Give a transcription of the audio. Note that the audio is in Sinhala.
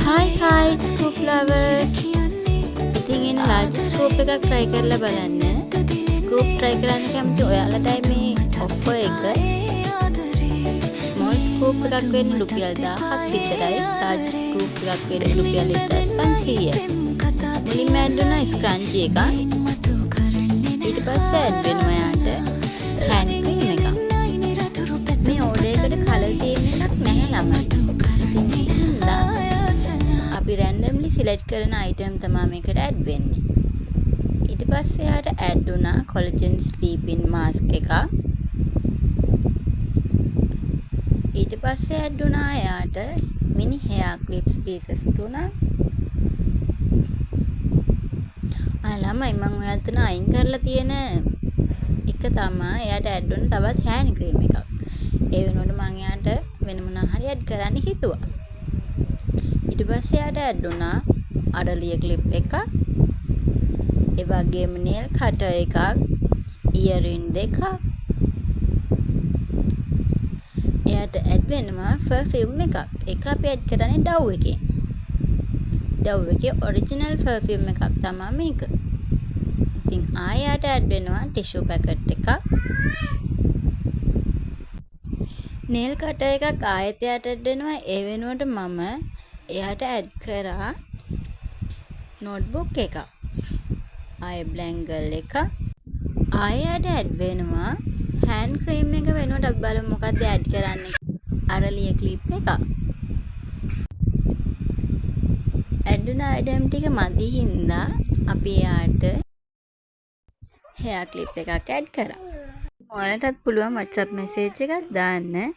Hi scoop lovers. ඉතින් එන large scoop එකක් try කරලා බලන්න. Scoop try කරන්න කැමති ඔයාලටයි මේ offer එක. Small scoop එකක් වෙන්නේ රුපියල් 1000ක් විතරයි. Large scoop එකක් වෙන්නේ රුපියල් 1500යි. මුලින්ම add වෙන scrunchie එක. ඊට පස්සේ add වෙනවා යාට hand cream එකක්. මේ order එකට colour theme එකක් නැහැ ළමයි. ඉතින් අපි randomly select කරන item තමයි මේකට add වෙන්නේ. ඊට පස්සේ යාට add වුණා collagen sleeping mask එකක්. ඊට පස්සේ add වුණා යාට mini hair clips pieces 3ක්. ළමයි මම ඔයාලට අයින් කරලා තියෙන එක තමයි එයාට add වුණ තවත් hand cream එකක්. ඒ වෙනුවට මම එයාට වෙන මොනවා හරි add කරන්න හිතුවා. ඊට පස්සේ යාට add වුණා අඩලිය clip එකක්. ඒ වගේම nail cutter එකක්, earring දෙකක්. එයාට add වෙනවා perfume එකක්. ඒක අපි add කරන්නේ Dove එකෙන්. Dove එකේ original perfume එකක් තමයි මේක. ඉතින් ආයෙත් add වෙනවා tissue packet එකක්. nail cutter එකක් ආයෙත් add වෙනවා. ඒ වෙනුවට මම එයාට add කරා notebook එකක්. ආයෙ blangle එක. ආයෙත් add වෙනවා hand cream එක වෙනුවට අපි බලමු මොකක්ද add කරන්නේ. අරලිය clip එකක්. add වුණ item ටික මදි හින්දා අපි එයාට hair clip එකක් add කරා. ඔයාලටත් පුළුවන් WhatsApp message එකක් දාන්න.